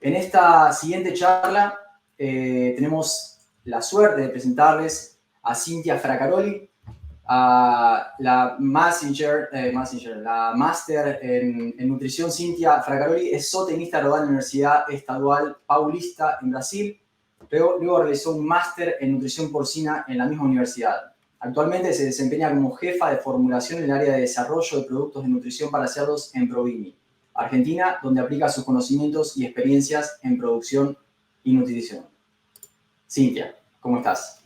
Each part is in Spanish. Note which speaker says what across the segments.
Speaker 1: En esta siguiente charla tenemos la suerte de presentarles a Cintia Fracaroli, a la la máster en nutrición. Cintia Fracaroli es zootecnista graduada en la Universidad Estadual Paulista en Brasil. Luego realizó un máster en nutrición porcina en la misma universidad. Actualmente se desempeña como jefa de formulación en el área de desarrollo de productos de nutrición para cerdos en Provini, Argentina, donde aplica sus conocimientos y experiencias en producción y nutrición. Cintia, ¿cómo estás?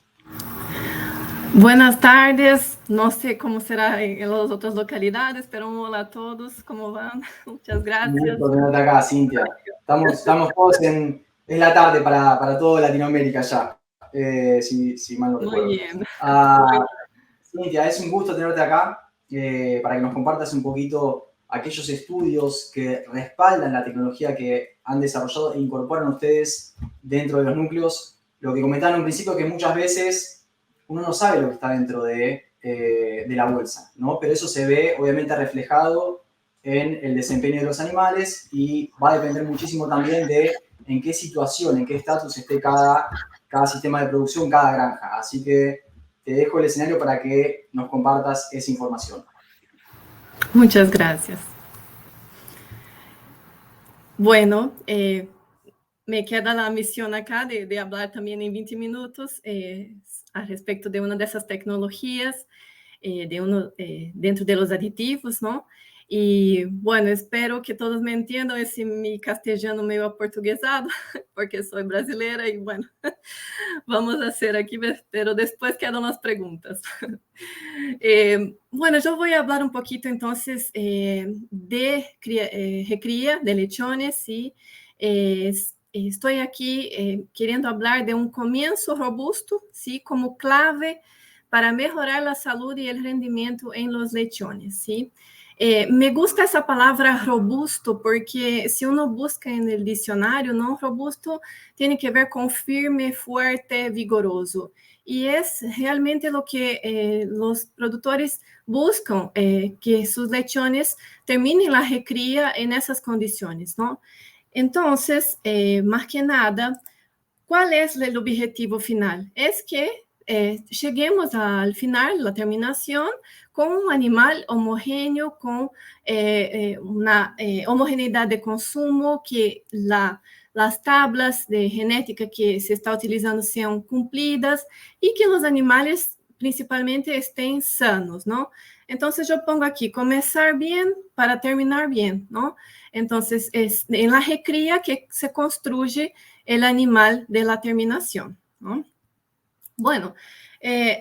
Speaker 2: Buenas tardes, no sé cómo será en las otras localidades, pero hola a todos, ¿cómo van? Muchas gracias.
Speaker 1: Por tenerte acá, Cintia. Estamos todos es la tarde para toda Latinoamérica ya, si mal no recuerdo.
Speaker 2: Muy bien.
Speaker 1: Cintia, es un gusto tenerte acá para que nos compartas un poquito aquellos estudios que respaldan la tecnología que han desarrollado e incorporan ustedes dentro de los núcleos. Lo que comentaban en un principio, que muchas veces uno no sabe lo que está dentro de la bolsa, ¿no? Pero eso se ve obviamente reflejado en el desempeño de los animales y va a depender muchísimo también de en qué situación, en qué estatus esté cada sistema de producción, cada granja. Así que te dejo el escenario para que nos compartas esa información.
Speaker 2: Muchas gracias. Bueno, me queda la misión acá de hablar también en 20 minutos a respecto de una de esas tecnologías dentro de los aditivos, ¿no? Y bueno, espero que todos me entiendan esse mi castellano meio aportuguesado, porque soy brasileira y bueno, vamos a hacer aquí, pero después quedan las preguntas. Bueno, yo voy a hablar un poquito entonces de recría de lechones, ¿sí? Estoy aquí queriendo hablar de un comienzo robusto, ¿sí? Como clave para mejorar la salud y el rendimiento en los lechones, ¿sí? Me gusta esa palabra robusto porque si uno busca en el diccionario, ¿no? Robusto tiene que ver con firme, fuerte, vigoroso. Y es realmente lo que los productores buscan, que sus lechones terminen la recría en esas condiciones, ¿no? Entonces, más que nada, ¿cuál es el objetivo final? Es que lleguemos al final, la terminación, con un animal homogéneo, con una homogeneidad de consumo, que las tablas de genética que se está utilizando sean cumplidas y que los animales principalmente estén sanos, ¿no? Entonces yo pongo aquí, comenzar bien para terminar bien, ¿no? Entonces es en la recría que se construye el animal de la terminación, ¿no? Bueno,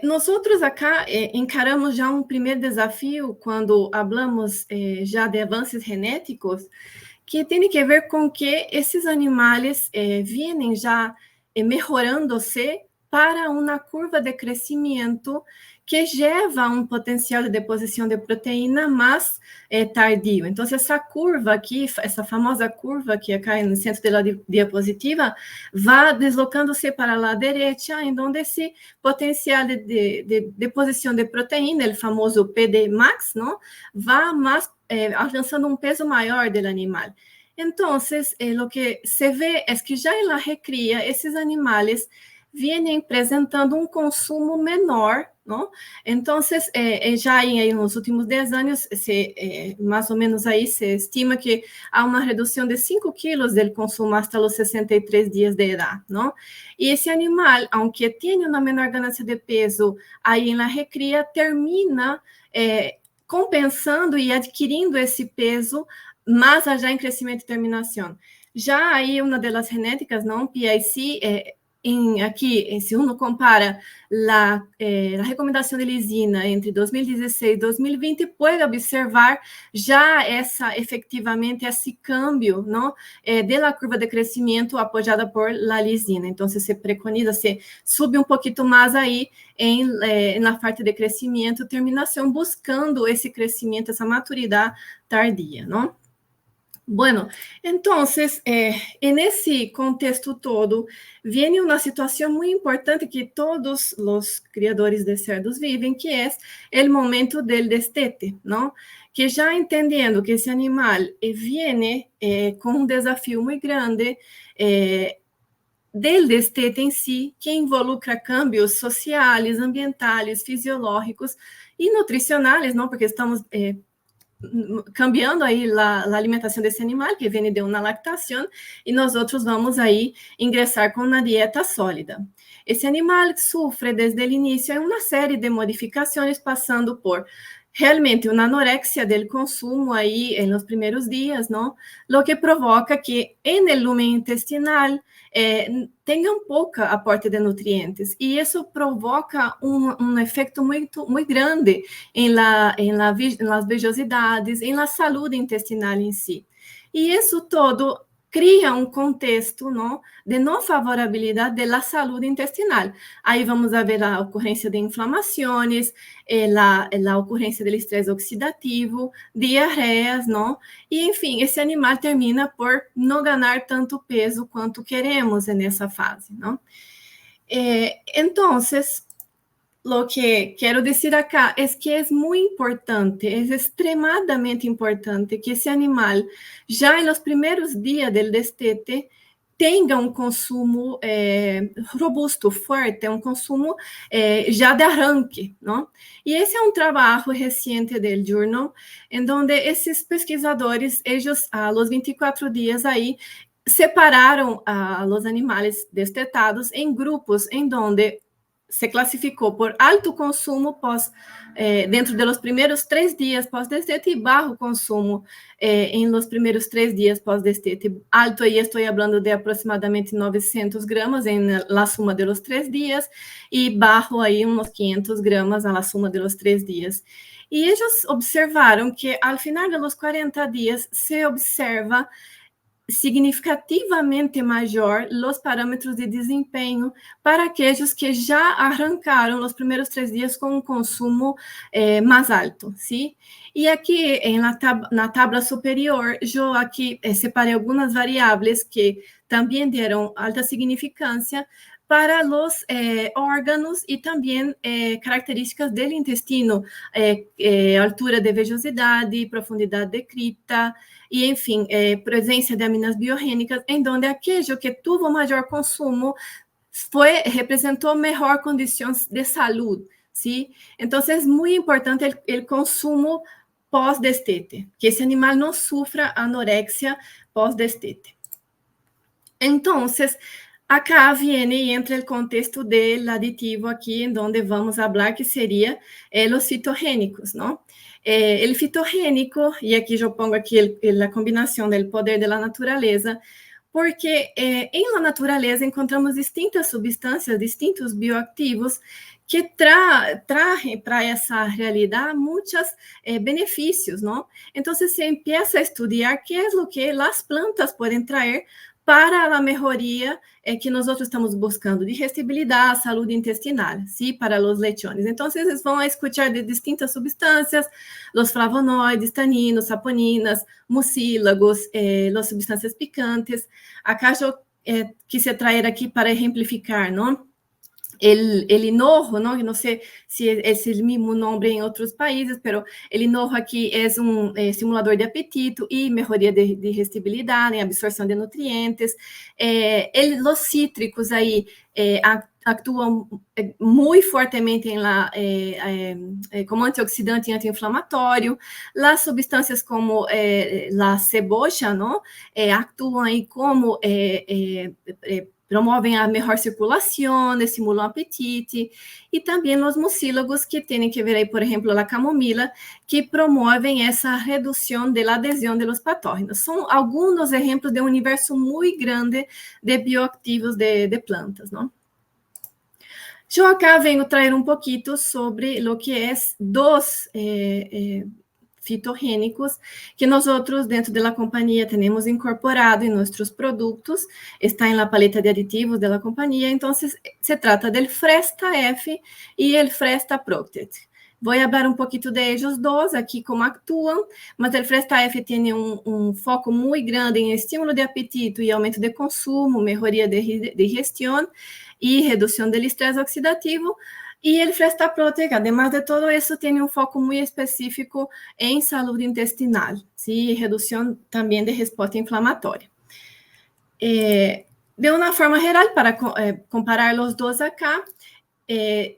Speaker 2: nosotros acá encaramos já primer desafio quando hablamos já de avanços genéticos, que tem que ver com que esses animais vêm já melhorando-se para uma curva de crescimento que lleva um potencial de deposição de proteína mais tardio. Então, essa curva aqui, essa famosa curva que acá no centro da diapositiva, vai deslocando-se para a direita, em onde esse potencial de deposição de proteína, o famoso PD max, não, vai mais alcançando um peso maior do animal. Então, o que se vê é que já na recria, esses animais vêm apresentando um consumo menor, não? Então, já aí nos últimos 10 anos, mais ou menos aí se estima que há uma redução de 5 quilos do consumo até os 63 dias de idade, não? E esse animal, aunque tenha uma menor ganância de peso, aí na recria termina compensando e adquirindo esse peso, mas já em crescimento e terminação. Já aí uma das genéticas, não, PIC, aqui, se uno compara a recomendação de lisina entre 2016 e 2020, pode observar já efetivamente esse câmbio, não, da curva de crescimento apoiada por la lisina. Então, se preconiza, se sube um pouquinho mais aí na parte de crescimento, terminação, buscando esse crescimento, essa maturidade tardia, não? Bueno, entonces, en ese contexto todo, viene una situación muy importante que todos los criadores de cerdos viven, que es el momento del destete, ¿no? que já entendendo que esse animal viene com um desafio muito grande del destete em si, que involucra cambios sociais, ambientais, fisiológicos e nutricionais, não? Porque estamos cambiando aí a alimentação desse animal, que vem de uma lactação, e nós outros vamos aí ingressar com uma dieta sólida. Esse animal sofre desde o início uma série de modificações, passando por realmente uma anorexia do consumo aí nos primeiros dias, não? Lo que provoca que no lumen intestinal tenham pouca aporte de nutrientes, e isso provoca um efeito muito, muito grande nas vellosidades, na saúde intestinal em si. E isso todo cria um contexto, não, de não favorabilidade da saúde intestinal. Aí vamos ver a ocorrência de inflamações, a ocorrência do estresse oxidativo, diarreias, não? E, enfim, esse animal termina por não ganhar tanto peso quanto queremos nessa fase, não? Então, lo que quero dizer acá es que es muy importante, es extremadamente importante que ese animal, ya en los primeros días del destete, tenha um consumo robusto, forte, um consumo já de arranque, não? E esse é um trabalho recente do Journal, em donde esses pesquisadores, eles, a los 24 dias aí, separaram os animais destetados em grupos, em donde se classificou por alto consumo dentro dos primeiros 3 dias pós-destete e baixo consumo em los primeiros 3 dias pós-destete. Alto aí estou falando de aproximadamente 900 gramas em la suma de los 3 dias e baixo aí uns 500 gramas a la suma de los 3 dias. E eles observaram que ao final de los 40 dias se observa significativamente maior os parâmetros de desempenho para aqueles que já arrancaram os primeiros 3 dias com um consumo mais alto, sim? E aqui na tabla superior, eu aqui separei algumas variáveis que também deram alta significância para os órgãos e também características do intestino, altura de vellosidade, profundidade de cripta, e, enfim, presença de aminas biogênicas, em donde aquele que tuvo maior consumo representou melhor condições de saúde, ¿sí? Então, é muito importante o consumo pós-destete, que esse animal não sofra anorexia pós-destete. Então, acá viene e entra o contexto del aditivo aqui, em donde vamos falar que seria os fitogênicos, não? El fitogênico, e aqui eu pongo aqui a combinação do poder da natureza, porque em la natureza encontramos distintas substâncias, distintos bioactivos que trazem para essa realidade muitos benefícios, não? Então, se empieza a estudar que é o que as plantas podem trazer para a melhoria que nós estamos buscando, digestibilidade, saúde intestinal, ¿sí? Para os lechones. Então, vocês vão escutar de distintas substâncias, os flavonoides, taninos, saponinas, mucílagos, as substâncias picantes. Acá eu quise trazer aqui para exemplificar, não? El hinojo, ¿no? No sé si es el mismo nombre en otros países, pero el hinojo aquí es un estimulador de apetito y mejoría de digestibilidad, en absorción de nutrientes. Los cítricos ahí actúan muy fuertemente como antioxidante y antiinflamatorio. Las sustancias como la cebolla, ¿no? Actúan ahí como promovem a melhor circulação, estimulam o apetite, e também os mucílagos, que têm que ver aí, por exemplo, a camomila, que promovem essa redução da adesão dos patógenos. São alguns exemplos de um universo muito grande de bioactivos de plantas, não? Eu acá venho trazer um pouquinho sobre o que é dos fitogênicos que nós dentro da companhia temos incorporado em nossos produtos, está na paleta de aditivos da companhia. Então, se trata do Fresta F e o Fresta Protect. Vou falar um pouquinho de eles dois aqui, como atuam, mas o Fresta F tem um foco muito grande em estímulo de apetite e aumento de consumo, melhoria de digestão e redução do estresse oxidativo. Y el Fresta Protec, además de todo eso, tiene un foco muy específico en salud intestinal, ¿sí? Y reducción también de respuesta inflamatoria. De una forma geral, para comparar los dos acá,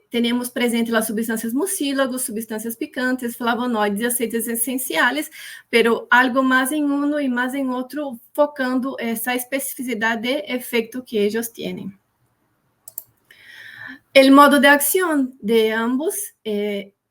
Speaker 2: tenemos presente las sustancias mucílagos, sustancias picantes, flavonoides y aceites esenciales, pero algo más en uno y más en otro, focando esa especificidad de efecto que ellos tienen. El modo de acción de ambos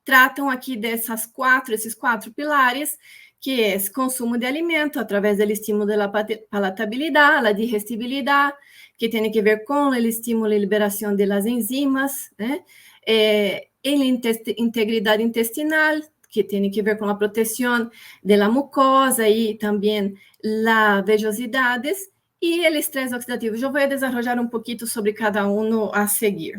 Speaker 2: tratam aqui esos cuatro pilares, que es consumo de alimento a través del estímulo de la palatabilidad, la digestibilidad, que tiene que ver con el estímulo y liberación de las enzimas, en la integridad intestinal, que tiene que ver con la protección de la mucosa y también las vellosidades, y el estrés oxidativo. Yo voy a desarrollar un poquito sobre cada uno a seguir.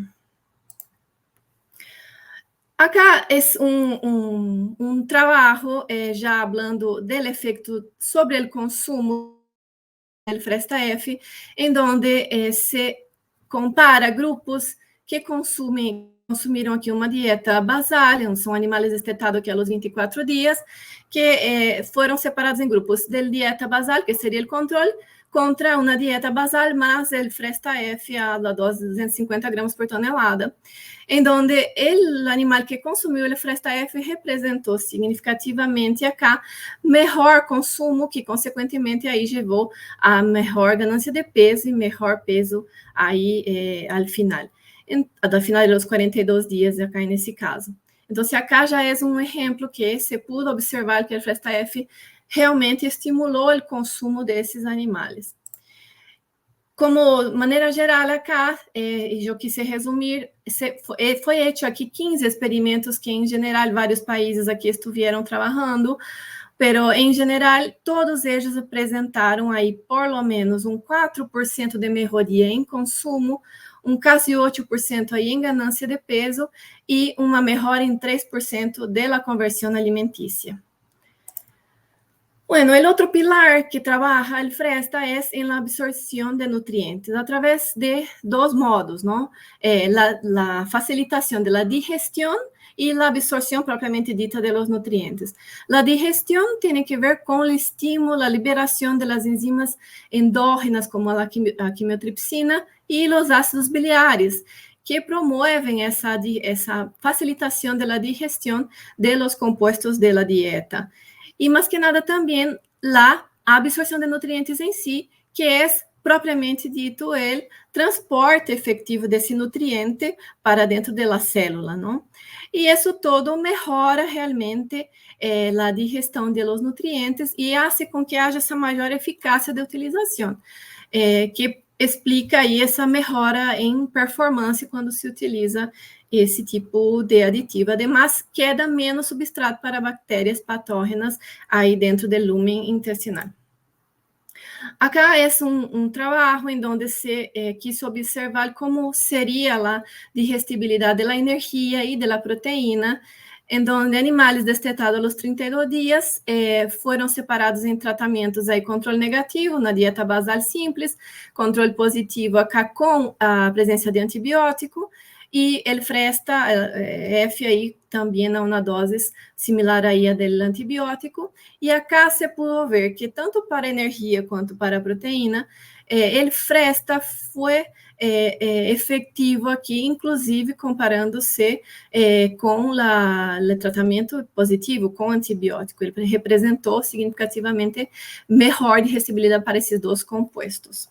Speaker 2: Acá es un trabajo ya hablando del efecto sobre el consumo del Fresta F, en donde se compara grupos que consumiram aqui uma dieta basal, são animais destetados aqui a los 24 dias, que foram separados em grupos de dieta basal, que seria o controle, contra uma dieta basal mais o Fresta F a la dose de 250 gramas por tonelada, em donde o animal que consumiu o Fresta F representou significativamente acá melhor consumo, que consequentemente aí levou a melhor ganância de peso e melhor peso aí ao final de los 42 días acá nesse caso. Então, acá já é um exemplo que se pudo observar que o Fresta F realmente estimulou o consumo desses animais. Como maneira geral acá, eu quis resumir, foi hecho aqui 15 experimentos que, em geral, vários países aqui estiveram trabalhando, pero, em geral, todos eles apresentaram aí, por lo menos, 4% de melhoria em consumo, quase 8% aí em ganância de peso e uma melhora em 3% da conversão alimentícia. Bueno, el otro pilar que trabaja el Fresta es en la absorción de nutrientes a través de dos modos, ¿no? La facilitación de la digestión y la absorción propiamente dita de los nutrientes. La digestión tiene que ver con el estímulo, la liberación de las enzimas endógenas como la quimiotripsina y los ácidos biliares, que promueven esa facilitación de la digestión de los compuestos de la dieta. Y más que nada también la absorción de nutrientes en sí, que es propiamente dito el transporte efectivo de ese nutriente para dentro de la célula, ¿no? Y eso todo mejora realmente la digestión de los nutrientes y hace con que haya esa mayor eficacia de utilización, que explica aí essa melhora em performance quando se utiliza esse tipo de aditivo. Además, queda menos substrato para bactérias patógenas aí dentro do lumen intestinal. Acá é trabalho em donde se quis observar como seria a digestibilidade da energia e da proteína, em donde animais destetados aos 32 dias foram separados em tratamentos aí, controle negativo, na dieta basal simples, controle positivo acá com a presença de antibiótico, e o Fresta F aí também a uma dose similar aí a do antibiótico, e acá se pudo ver que tanto para a energia quanto para a proteína, o Fresta foi efetivo aqui, inclusive comparando-se com o tratamento positivo, com antibiótico. Ele representou significativamente melhor digestibilidade para esses dois compostos.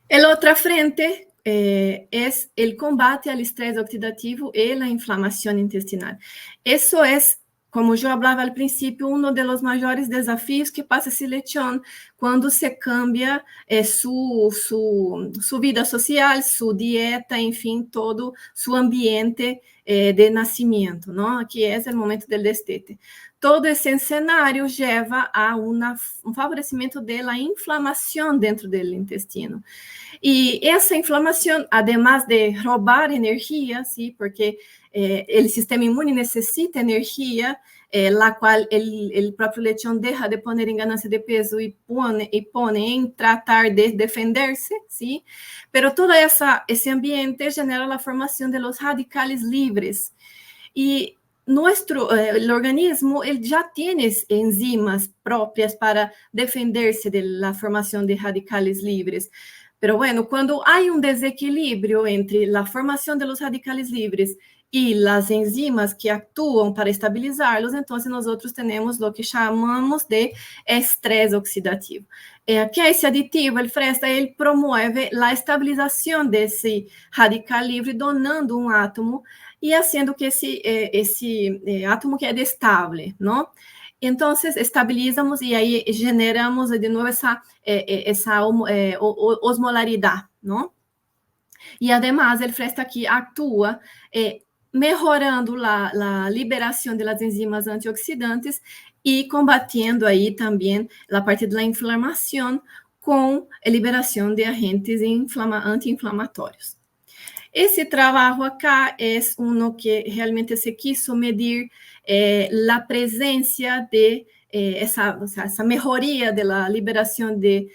Speaker 2: A outra frente es el combate al estrés oxidativo y la inflamación intestinal. Eso es, como yo hablaba al principio, uno de los mayores desafíos que pasa ese lechón cuando se cambia su vida social, su dieta, en fin, todo su ambiente de nacimiento, ¿no? Aquí es el momento del destete. todo esse cenário leva a um favorecimento da inflamação dentro do intestino. E essa inflamação, además de roubar energia, ¿sí? Porque o sistema imune necessita energia, la qual o próprio lechão deixa de poner em ganância de peso e põe em tratar de defender-se, ¿sí? Pero todo esse ambiente genera a formação de los radicales livres. E el organismo él ya tiene enzimas propias para defenderse de la formación de radicales libres. Pero bueno, cuando hay un desequilibrio entre la formación de los radicales libres y las enzimas que actúan para estabilizarlos, entonces nosotros tenemos lo que llamamos de estrés oxidativo. Que ese aditivo, el Fresta, él promueve la estabilización de ese radical libre, donando un átomo e haciendo que esse átomo quede estável, não? Então, estabilizamos e aí generamos de novo essa osmolaridade, não? E, además, o Fresta aqui atua melhorando a liberação das enzimas antioxidantes e combatendo aí também a parte da inflamação com a liberação de agentes anti-inflamatórios. Esse trabalho acá é um que realmente se quiso medir a presença de essa melhoria da liberação de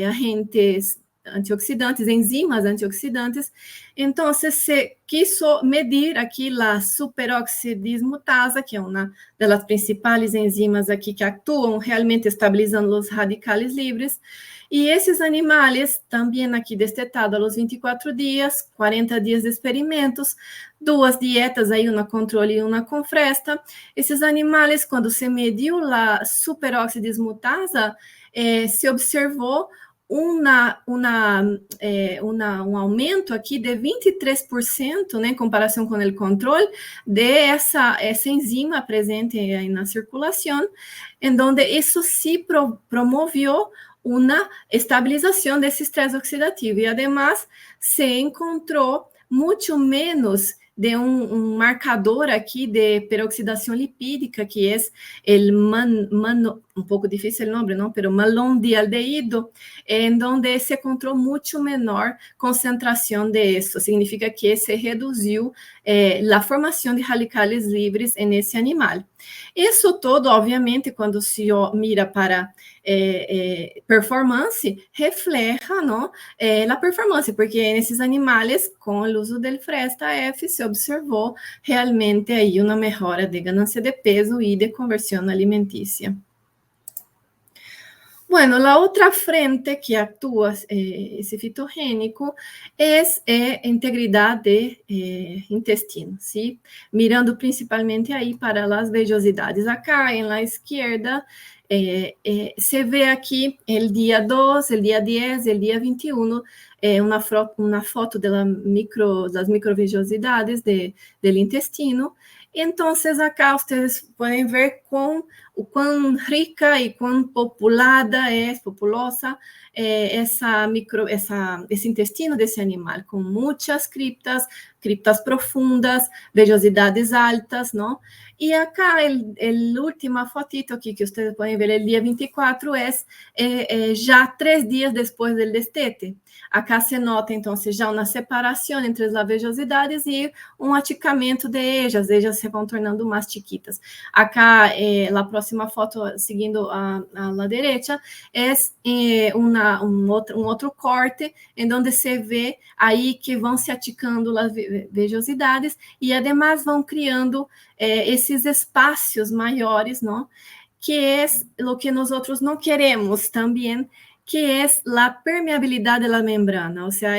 Speaker 2: agentes antioxidantes, enzimas antioxidantes. Então, se quiso medir aqui a superoxidismutasa, que é uma das principais enzimas aqui que atuam realmente estabilizando os radicales livres. E esses animais, também aqui destetado aos 24 dias, 40 dias de experimentos, 2 dietas, aí uma controle e uma com Fresta. Esses animais, quando se mediu a superoxidismutasa, se observou um aumento aqui de 23%, né, em comparação com o controle, de essa enzima presente aí na circulação, em donde isso se promoveu uma estabilização desse estresse oxidativo. E, además, se encontrou muito menos de um marcador aqui de peroxidação lipídica, que é um pouco difícil o nome, não? Pero malondialdeído, em donde se encontrou muito menor concentração de isso. Significa que se reduziu a formação de radicales livres nesse animal. Isso todo, obviamente, quando se mira para performance, refleja, não, a performance, porque nesses animais, com o uso do Fresta F, se observou realmente aí uma melhora de ganância de peso e de conversão alimentícia. Bueno, a outra frente que atua esse fitogênico é a integridade do intestino, ¿sí? Mirando principalmente aí para as vellosidades. Acá, na esquerda, se vê aqui o dia 2, o dia 10, o dia 21, uma foto das microvellosidades do intestino. Então, acá vocês podem ver o quão rica e quão populosa esse intestino desse animal, com muitas criptas profundas, vellosidades altas, não? E acá, a última fotito aqui que vocês podem ver, o dia 24, já 3 dias depois do destete. Acá se nota, então, já uma separação entre as vellosidades e um aticamento de ellas se vão tornando mais chiquitas. Acá, a próxima foto, seguindo a la derecha, é um outro corte, em onde se vê aí que vão se aticando as vellosidades e, además, vão criando esses espaços maiores, não? Que é o que nós não queremos também, que é a permeabilidade da membrana, ou seja,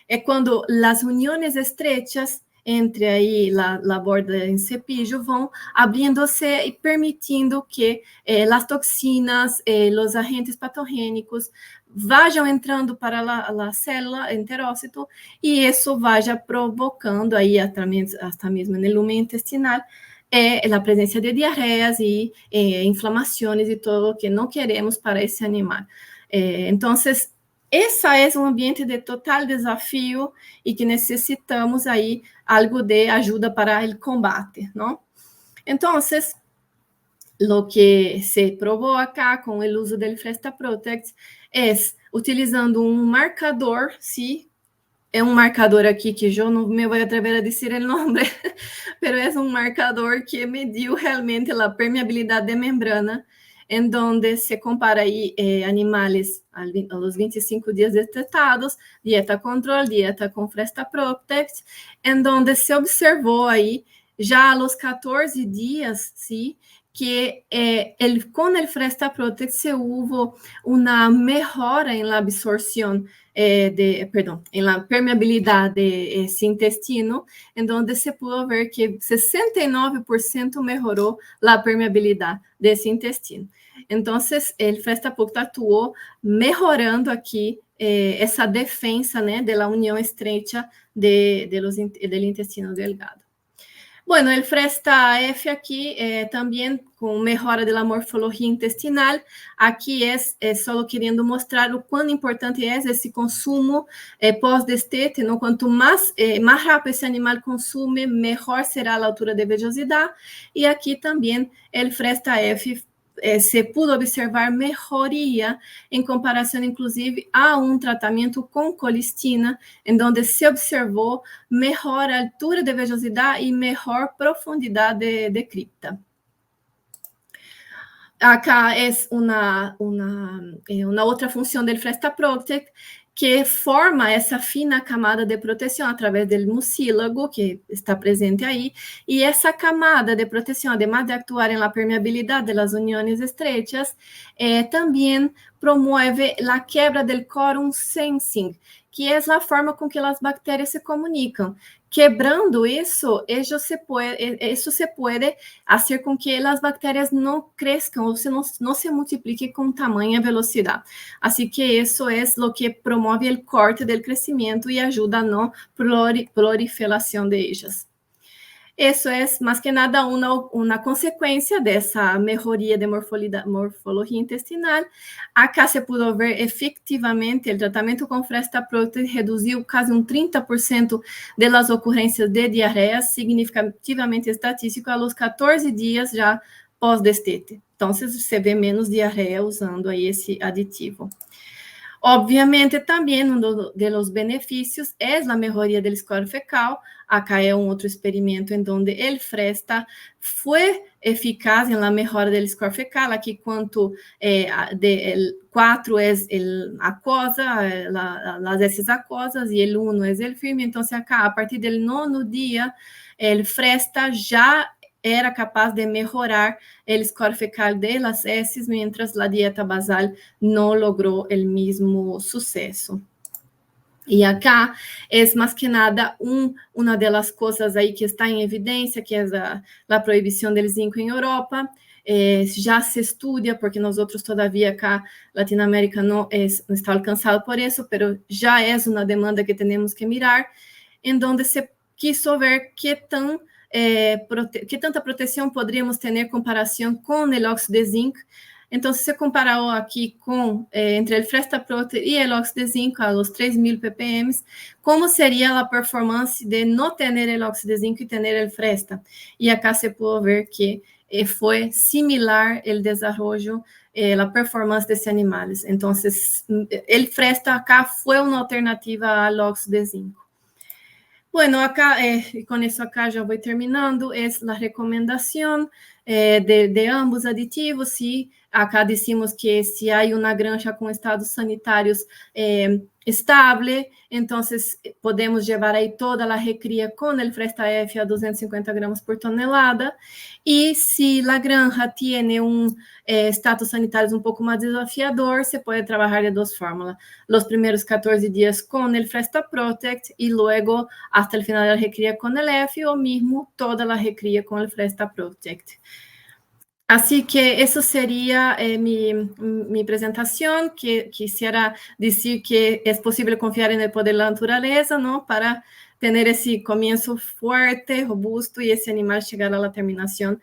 Speaker 2: é quando as uniões estrechas entre aí a borda em cepillo vão abrindo-se e permitindo que as toxinas, os agentes patogênicos vajam entrando para a célula enterócito e isso vaja provocando aí até mesmo no lumen intestinal a presença de diarreias e inflamações e tudo o que não queremos para esse animal. Então, esse é um ambiente de total desafio e que necessitamos aí algo de ajuda para o combate, não? Então, lo que se probó acá con el uso del Fresta Protect es utilizando un marcador, ¿sí? É um marcador aqui que eu não me vou atrever a dizer o nome, mas é um marcador que mediu realmente a permeabilidade de membrana, em donde se compara aí animais a los 25 dias detectados, dieta control, dieta com Fresta Protect, em donde se observou aí já a los 14 dias, sim, que com o Fresta Protect se houve uma melhora em la absorção en la permeabilidad de ese intestino, en donde se pudo ver que 69% mejoró la permeabilidad de ese intestino. Entonces, el Fresta Protect actuó mejorando aquí esa defensa, né, de la unión estrecha del intestino delgado. Bueno, el Fresta F aquí también con mejora de la morfología intestinal. Aquí es solo queriendo mostrar o cuán importante es ese consumo pós-destete, ¿no? Cuanto más rápido ese animal consume, mejor será la altura de vellosidad. Y aquí también el Fresta F se pudo observar mejoría en comparación inclusive a un tratamiento con colistina, en donde se observó mejor altura de vellosidad y mejor profundidad de cripta. Acá es una otra función del Fresta Protect que forma essa fina camada de proteção através do mucílago, que está presente aí, e essa camada de proteção, además de actuar em la permeabilidade das uniões estrechas, também promove a quebra del quorum sensing, que é a forma com que as bactérias se comunicam. Quebrando isso, isso se pode fazer com que as bactérias não cresçam ou não se multipliquem com tamanha velocidade. Assim que isso é o que promove o corte do crescimento e ajuda na proliferação de ellas. Isso é, mais que nada, uma consequência dessa melhoria de morfologia intestinal. Acá se pudo ver efetivamente o tratamento com Fresta Protect reduziu quase 30% das ocorrências de diarreia, significativamente estatístico, a los 14 dias já pós-destete. Então, se vê menos diarreia usando aí esse aditivo. Obviamente, também um dos benefícios é a melhoria do score fecal. Acá é outro experimento em donde o Fresta foi eficaz na melhora do score fecal. Aqui, quanto 4 é aquosa, as heces aquosas, e o 1 é o firme. Então, acá, a partir do 9º dia, o Fresta já era capaz de mejorar el score fecal de las heces, mientras la dieta basal no logró el mismo suceso. Y acá es más que nada una de las cosas ahí que está en evidencia, que es la prohibición del zinco en Europa. Já se estudia, porque nosotros todavía acá, Latinoamérica no está alcanzado por eso, pero ya es una demanda que tenemos que mirar, en donde se quiso ver qué tanta proteção poderíamos ter em comparação com o óxido de zinco. Então, se você comparou aqui entre o Fresta Protect e o óxido de zinco a los 3.000 ppm, como seria a performance de não ter o óxido de zinco e ter o Fresta? E acá se pode ver que foi similar o desenvolvimento, a performance desses animais. Então, o Fresta acá foi uma alternativa ao óxido de zinco. Bueno, acá, con eso acá ya voy terminando, es la recomendación de ambos aditivos. Sí, acá decimos que si hay una granja con estados sanitarios estable, entonces podemos llevar ahí toda la recría con el Fresta F a 250 gramos por tonelada. Y si la granja tiene un estatus sanitario un poco más desafiador, se puede trabajar de dos fórmulas. Los primeros 14 días con el Fresta Protect y luego hasta el final de la recría con el F o mismo toda la recría con el Fresta Protect. Así que eso sería mi presentación, que quisiera decir que es posible confiar en el poder de la naturaleza, ¿no? Para tener ese comienzo fuerte, robusto y ese animal llegar a la terminación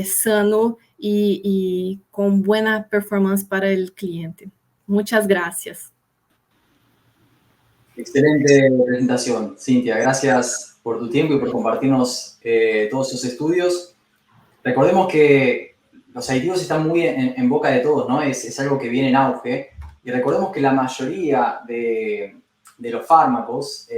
Speaker 2: sano y con buena performance para el cliente. Muchas gracias.
Speaker 1: Excelente presentación, Cintia. Gracias por tu tiempo y por compartirnos todos esos estudios. Recordemos que los aditivos están muy en boca de todos, ¿no? Es algo que viene en auge. Y recordemos que la mayoría de los fármacos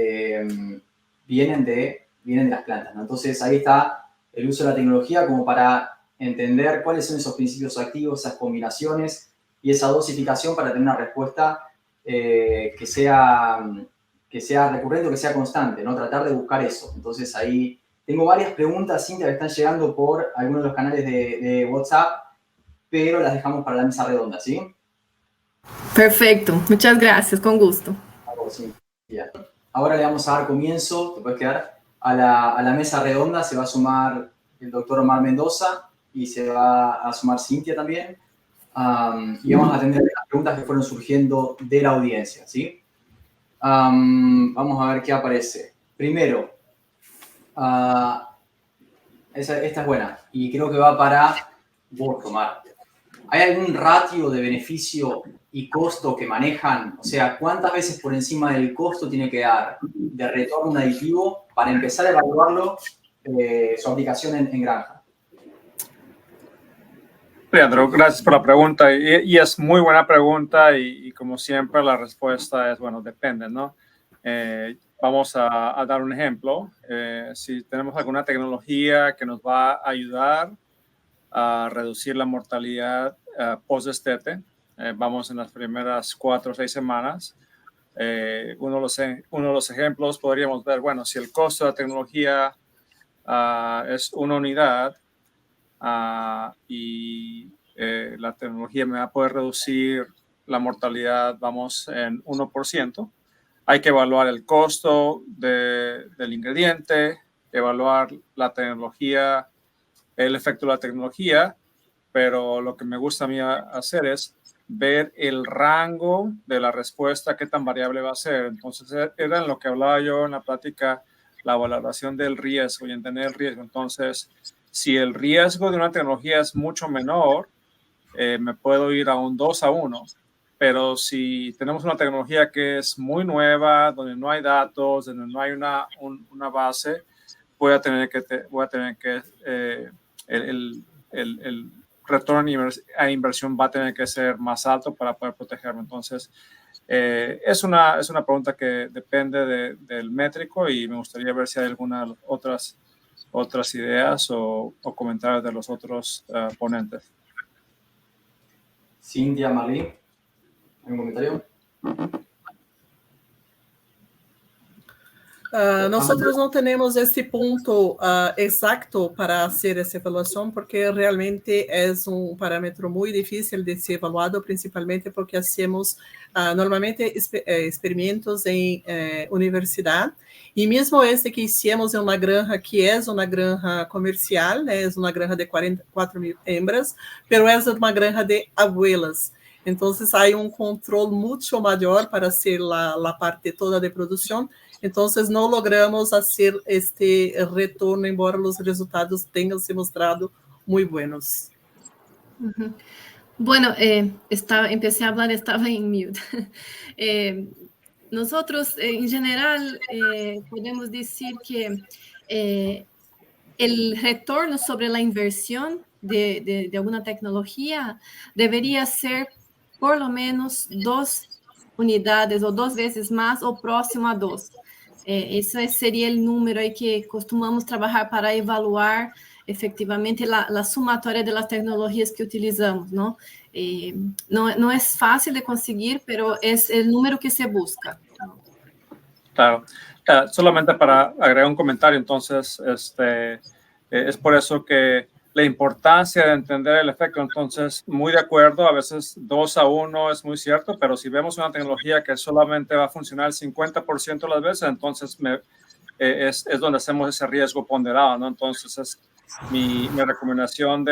Speaker 1: vienen de las plantas, ¿no? Entonces ahí está el uso de la tecnología como para entender cuáles son esos principios activos, esas combinaciones y esa dosificación para tener una respuesta que sea recurrente o que sea constante, ¿no? Tratar de buscar eso. Entonces ahí tengo varias preguntas, Cintia, que están llegando por algunos de los canales de WhatsApp, pero las dejamos para la mesa redonda, ¿sí?
Speaker 2: Perfecto, muchas gracias, con gusto.
Speaker 1: Ahora le vamos a dar comienzo, te puedes quedar, a la mesa redonda. Se va a sumar el doctor Omar Mendoza y se va a sumar Cintia también. Y vamos a atender las preguntas que fueron surgiendo de la audiencia, ¿sí? Vamos a ver qué aparece. Primero, esta es buena y creo que va para vos, Omar. ¿Hay algún ratio de beneficio y costo que manejan? O sea, ¿cuántas veces por encima del costo tiene que dar de retorno un aditivo para empezar a evaluarlo, su aplicación en granja?
Speaker 3: Leandro, gracias por la pregunta. Y es muy buena pregunta y como siempre la respuesta es, bueno, depende, ¿no? Vamos a dar un ejemplo. Si tenemos alguna tecnología que nos va a ayudar a reducir la mortalidad post-destete, vamos en las primeras 4 o 6 semanas. Uno de los ejemplos podríamos ver, bueno, si el costo de la tecnología es una unidad y la tecnología me va a poder reducir la mortalidad, vamos, en 1%, hay que evaluar el costo del ingrediente, evaluar la tecnología, el efecto de la tecnología, pero lo que me gusta a mí hacer es ver el rango de la respuesta, qué tan variable va a ser. Entonces, era en lo que hablaba yo en la plática, la valoración del riesgo y entender el riesgo. Entonces, si el riesgo de una tecnología es mucho menor, me puedo ir a un 2-1. Pero si tenemos una tecnología que es muy nueva, donde no hay datos, donde no hay una base, voy a tener que el retorno a inversión va a tener que ser más alto para poder protegerme. Entonces, es una pregunta que depende del métrico y me gustaría ver si hay algunas otras ideas o comentarios de los otros ponentes.
Speaker 1: Cintia, Marlene, ¿algún comentario?
Speaker 4: Nosotros no tenemos este punto exacto para hacer essa evaluação, porque realmente é parâmetro muito difícil de ser evaluado, principalmente porque hacemos normalmente experimentos em universidade, e mesmo esse que hicimos em uma granja que é uma granja comercial, né, é uma granja de 44.000 hembras, pero é uma granja de abuelas. Então, há controle muito maior para ser a parte toda de produção. Entonces no logramos hacer este retorno, embora los resultados tengan se mostrado muy buenos.
Speaker 2: Uh-huh. Bueno, empecé a hablar, estaba en mute. Nosotros, en general, podemos decir que el retorno sobre la inversión de alguna tecnología debería ser por lo menos 2 unidades o 2 veces más o próximo a 2. Esse seria o número aí que costumamos trabalhar para evaluar efectivamente a somatória das tecnologias que utilizamos, não? Não é fácil de conseguir, pero é o número que se busca.
Speaker 3: Claro. Solamente para agregar un comentario, entonces, es por eso que la importancia de entender el efecto. Entonces, muy de acuerdo, a veces 2-1 es muy cierto, pero si vemos una tecnología que solamente va a funcionar el 50% de las veces, entonces es donde hacemos ese riesgo ponderado, ¿no? Entonces, mi recomendación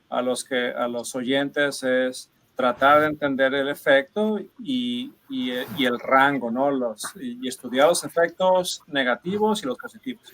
Speaker 3: a los oyentes es tratar de entender el efecto y el rango, ¿no? Y estudiar los efectos negativos y los positivos.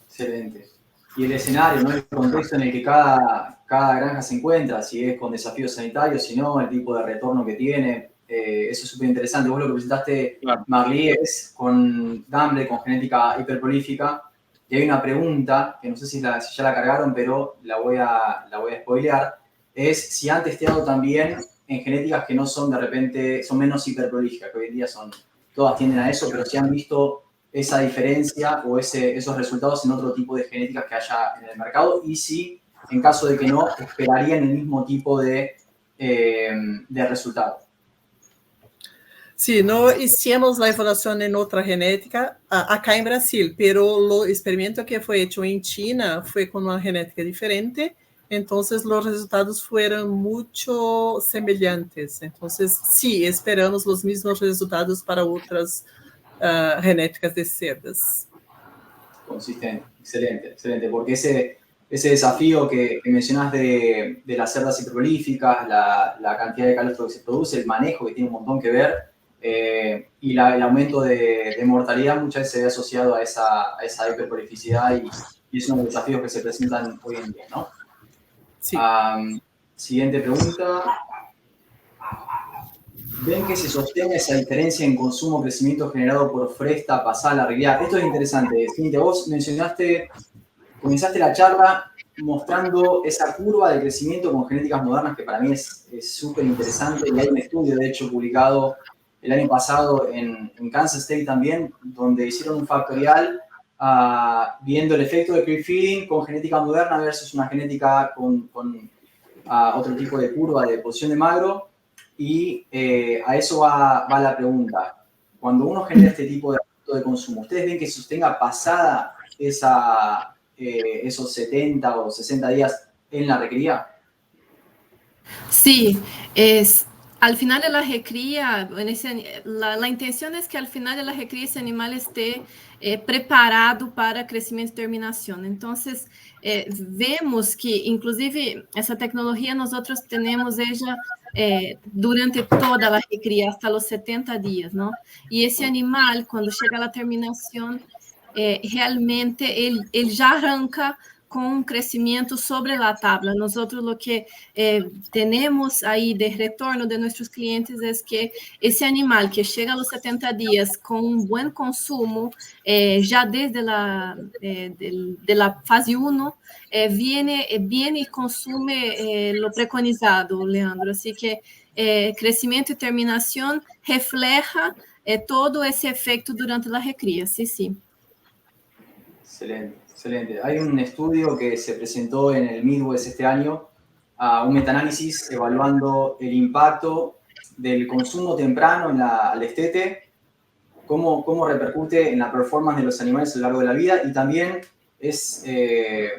Speaker 1: Excelente. Y el escenario, ¿no? El contexto en el que cada granja se encuentra, si es con desafíos sanitarios, si no, el tipo de retorno que tiene. Eso es súper interesante. Vos lo que presentaste, claro, Marlí, es con DAMBLE, con genética hiperprolífica. Y hay una pregunta, que no sé si ya la cargaron, pero la voy a spoilear, es si han testeado también en genéticas que no son de repente, son menos hiperprolíficas, que hoy en día todas tienden a eso, pero si han visto esa diferencia o esos resultados en otro tipo de genéticas que haya en el mercado, y si, en caso de que no, esperarían el mismo tipo de resultado.
Speaker 4: Sí, no hicimos la evaluación en otra genética acá en Brasil, pero el experimento que fue hecho en China fue con una genética diferente, entonces los resultados fueron mucho semejantes. Entonces, sí, esperamos los mismos resultados para otras genéticas de cerdas.
Speaker 1: Consistente, excelente, excelente, porque ese desafío que mencionás de las cerdas hiperprolíficas, la cantidad de calostro que se produce, el manejo que tiene un montón que ver, y el aumento de mortalidad muchas veces se ve asociado a esa hiperprolificidad y es uno de los desafíos que se presentan hoy en día, ¿no?
Speaker 4: Sí.
Speaker 1: Siguiente pregunta. ¿Ven que se sostiene esa diferencia en consumo o crecimiento generado por Fresta pasada a la realidad? Esto es interesante. Cintia, vos comenzaste la charla mostrando esa curva de crecimiento con genéticas modernas que para mí es súper interesante, y hay un estudio, de hecho, publicado el año pasado en Kansas State también, donde hicieron un factorial viendo el efecto de creep feeding con genética moderna versus una genética con otro tipo de curva de posición de magro. Y a eso va la pregunta. Cuando uno genera este tipo de consumo, ¿ustedes ven que sostenga pasada esos 70 o 60 días en la recría?
Speaker 2: Sí, al final de la recría, la intención es que al final de la recría ese animal esté preparado para crecimiento y terminación. Entonces, vemos que, inclusive, essa tecnologia nosotros tenemos ella durante toda la recría, hasta los 70 días, ¿no? Y ese animal, cuando llega a la terminación, realmente él ya arranca con un crecimiento sobre la tabla. Nosotros lo que tenemos ahí de retorno de nuestros clientes es que ese animal que llega a los 70 días con un buen consumo, ya desde de la fase 1, viene y consume lo preconizado, Leandro. Así que crecimiento y terminación refleja todo ese efecto durante la recría, sí, sí.
Speaker 1: Excelente, excelente. Hay un estudio que se presentó en el Midwest este año, un metaanálisis evaluando el impacto del consumo temprano al destete, cómo repercute en la performance de los animales a lo largo de la vida, y también es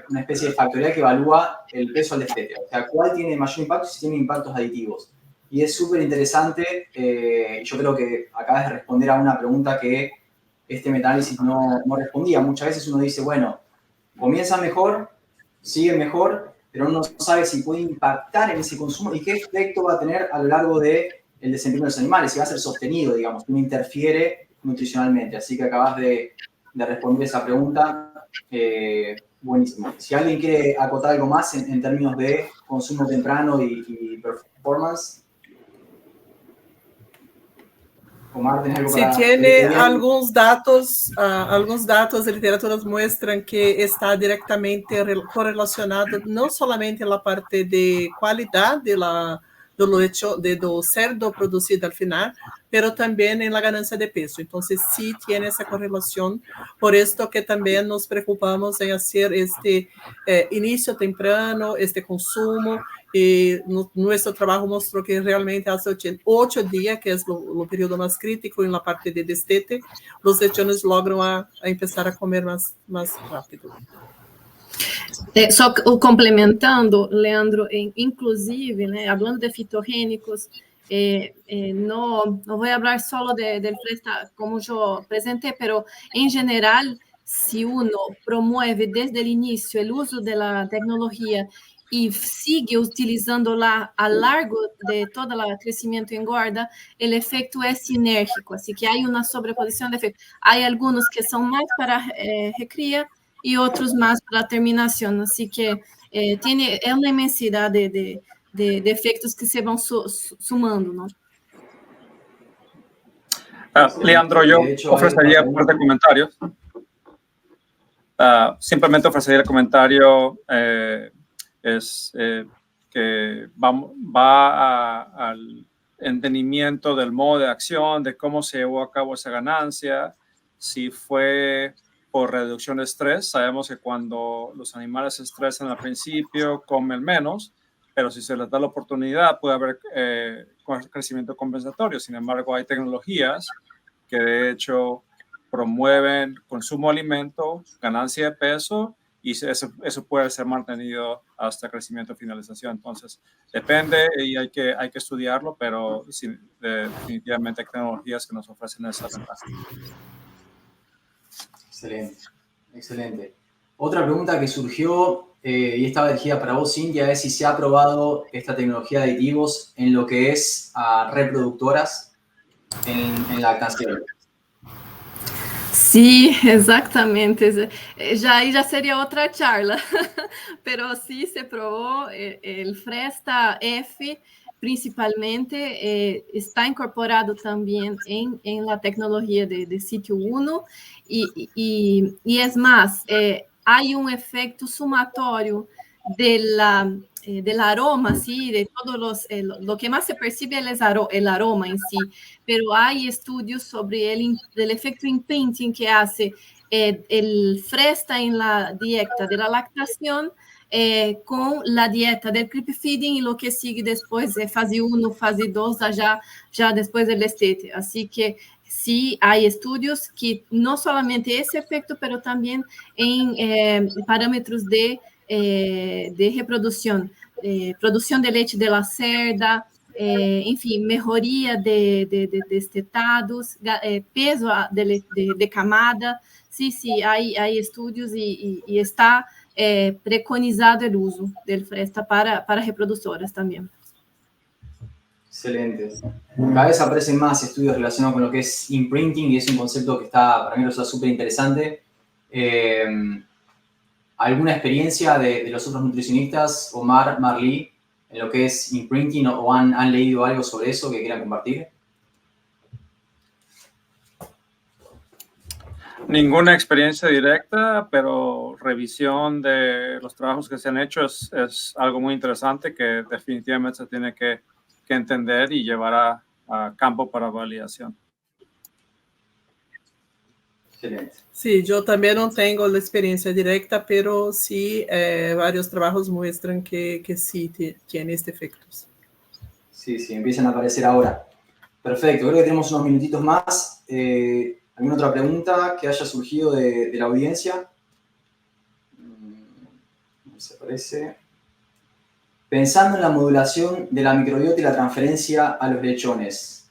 Speaker 1: una especie de factorial que evalúa el peso al destete, o sea, cuál tiene mayor impacto, si tiene impactos aditivos. Y es súper interesante, yo creo que acabas de responder a una pregunta que este metaanálisis no respondía. Muchas veces uno dice, bueno, comienza mejor, sigue mejor, pero uno no sabe si puede impactar en ese consumo y qué efecto va a tener a lo largo del desempeño de los animales, si va a ser sostenido, digamos, que no interfiere nutricionalmente. Así que acabas de responder esa pregunta. Buenísimo. Si alguien quiere acotar algo más en términos de consumo temprano y performance. Omar, ¿tenés algo para...?
Speaker 4: Sí, tiene algunos datos de literatura muestran que está directamente correlacionado no solamente la parte de calidad do cerdo producido al final, pero también en la ganancia de peso. Entonces, sí tiene esa correlación. Por esto que también nos preocupamos en hacer este inicio temprano, este consumo. Y nuestro trabajo mostró que realmente hace 8 días, que es el periodo más crítico en la parte de destete, los lechones logran a empezar a comer más rápido.
Speaker 2: Só complementando, Leandro, inclusive, né, hablando de fitogénicos, no voy a hablar solo del Fresta como yo presenté, pero en general, si uno promueve desde el inicio el uso de la tecnología y sigue utilizándola a largo de toda la crecimiento y engorda, el efecto es sinérgico, así que hay una sobreposición de efectos. Hay algunos que son más para recría y otros más para la terminación, así que tiene una inmensidad de efectos que se van sumando, ¿no?
Speaker 3: Leandro, yo ofrecería un par de comentarios. Simplemente ofrecería el comentario que va al entendimiento del modo de acción, de cómo se llevó a cabo esa ganancia, si fue por reducción de estrés. Sabemos que cuando los animales se estresan al principio, comen menos, pero si se les da la oportunidad puede haber crecimiento compensatorio. Sin embargo, hay tecnologías que de hecho promueven consumo de alimento, ganancia de peso, y eso puede ser mantenido hasta crecimiento y finalización. Entonces, depende y hay que estudiarlo, pero sí, definitivamente hay tecnologías que nos ofrecen esa ventaja.
Speaker 1: Excelente, excelente. Otra pregunta que surgió, y estaba dirigida para vos, Cintia, es si se ha probado esta tecnología de aditivos en lo que es a reproductoras en lactancia.
Speaker 2: Sí, exactamente. Ya sería otra charla, pero sí se probó el Fresta F, principalmente, está incorporado también en la tecnología de sitio 1 y es más, hay un efecto sumatorio del aroma, ¿sí? De todos lo que más se percibe es el aroma en sí, pero hay estudios sobre el efecto imprinting que hace el Fresta en la dieta de la lactación con la dieta del creep feeding y lo que sigue después de fase 1, fase 2, ya después del destete. Así que sí hay estudios que no solamente ese efecto, pero también en parámetros de reproducción, producción de leche de la cerda, enfim, melhoria de destetados, peso de camada. Sí, hay estudios y está preconizado el uso del Fresta para reproductoras también.
Speaker 1: Excelente. Cada vez aparecen más estudios relacionados con lo que es imprinting y es un concepto que para mí resulta súper interesante. ¿Alguna experiencia de los otros nutricionistas, Omar, Marlí, en lo que es imprinting o han leído algo sobre eso que quieran compartir?
Speaker 3: Ninguna experiencia directa, pero revisión de los trabajos que se han hecho es algo muy interesante que definitivamente se tiene que entender y llevar a campo para validación.
Speaker 1: Excelente.
Speaker 4: Sí, yo también no tengo la experiencia directa, pero sí varios trabajos muestran que sí tiene este efecto.
Speaker 1: Sí, empiezan a aparecer ahora. Perfecto, creo que tenemos unos minutitos más. ¿Alguna otra pregunta que haya surgido de la audiencia? Se parece. Pensando en la modulación de la microbiota y la transferencia a los lechones,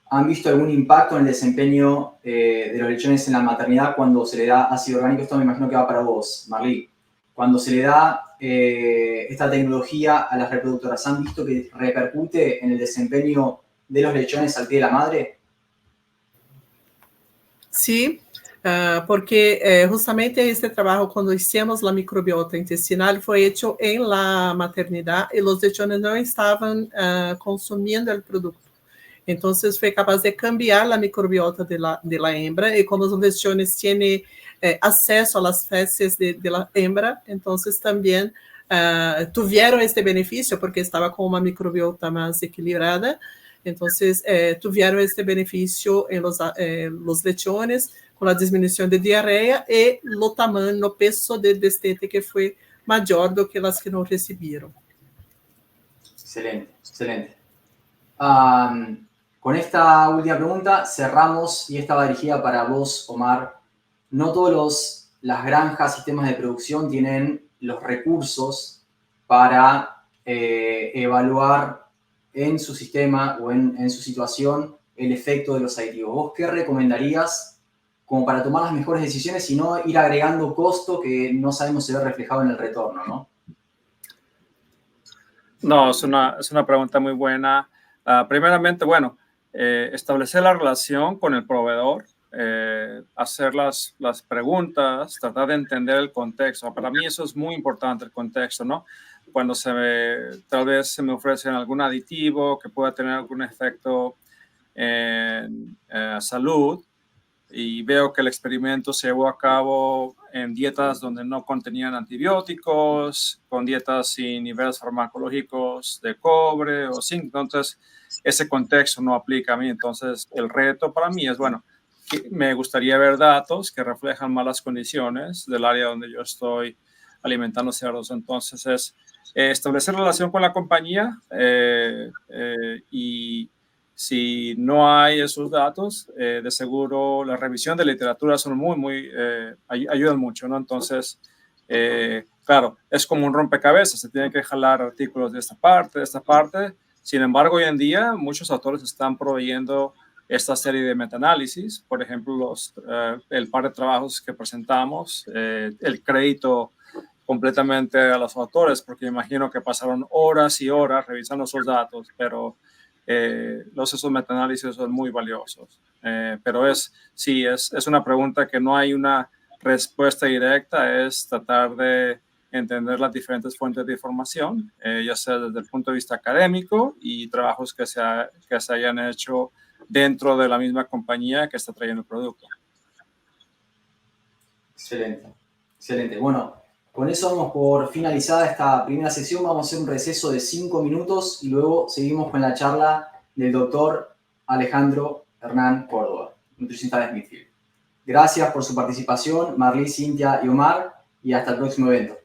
Speaker 1: ¿han visto algún impacto en el desempeño de los lechones en la maternidad cuando se le da ácido orgánico? Esto me imagino que va para vos, Marlí. Cuando se le da esta tecnología a las reproductoras, ¿han visto que repercute en el desempeño de los lechones al pie de la madre?
Speaker 4: Sí, porque justamente este trabajo, cuando hicimos la microbiota intestinal, fue hecho en la maternidad y los lechones no estaban consumiendo el producto. Entonces fue capaz de cambiar la microbiota de la hembra y como los lechones tienen acceso a las feces de la hembra, entonces también tuvieron este beneficio porque estaba con una microbiota más equilibrada. Entonces, tuvieron este beneficio en los lechones con la disminución de diarrea y lo tamaño, peso del destete que fue mayor do que las que no recibieron.
Speaker 1: Excelente, excelente. Con esta última pregunta cerramos y esta va dirigida para vos, Omar. No todas las granjas, sistemas de producción tienen los recursos para evaluar en su sistema o en su situación el efecto de los aditivos. ¿Vos qué recomendarías como para tomar las mejores decisiones y no ir agregando costo que no sabemos si ve reflejado en el retorno, ¿no?
Speaker 3: No, es una pregunta muy buena. Primeramente, bueno, establecer la relación con el proveedor, hacer las preguntas, tratar de entender el contexto. Para mí eso es muy importante, el contexto, ¿no? Cuando tal vez se me ofrecen algún aditivo que pueda tener algún efecto en salud, y veo que el experimento se llevó a cabo en dietas donde no contenían antibióticos, con dietas sin niveles farmacológicos de cobre o zinc. Entonces, ese contexto no aplica a mí. Entonces, el reto para mí es, bueno, me gustaría ver datos que reflejan más las condiciones del área donde yo estoy alimentando cerdos. Entonces, es establecer relación con la compañía y si no hay esos datos, de seguro la revisión de literatura son ayudan mucho, ¿no? Entonces, claro, es como un rompecabezas, se tienen que jalar artículos de esta parte. Sin embargo, hoy en día muchos autores están proveyendo esta serie de metaanálisis, por ejemplo, el par de trabajos que presentamos, el crédito completamente a los autores, porque imagino que pasaron horas y horas revisando esos datos, pero esos metaanálisis son muy valiosos. Pero es una pregunta que no hay una respuesta directa, es tratar de entender las diferentes fuentes de información, ya sea desde el punto de vista académico y trabajos que se hayan hecho dentro de la misma compañía que está trayendo el producto.
Speaker 1: Excelente, excelente. Bueno, con eso vamos por finalizada esta primera sesión. Vamos a hacer un receso de 5 minutos y luego seguimos con la charla del doctor Alejandro Hernán Córdoba, nutricionista de Smithfield. Gracias por su participación, Marlí, Cintia y Omar, y hasta el próximo evento.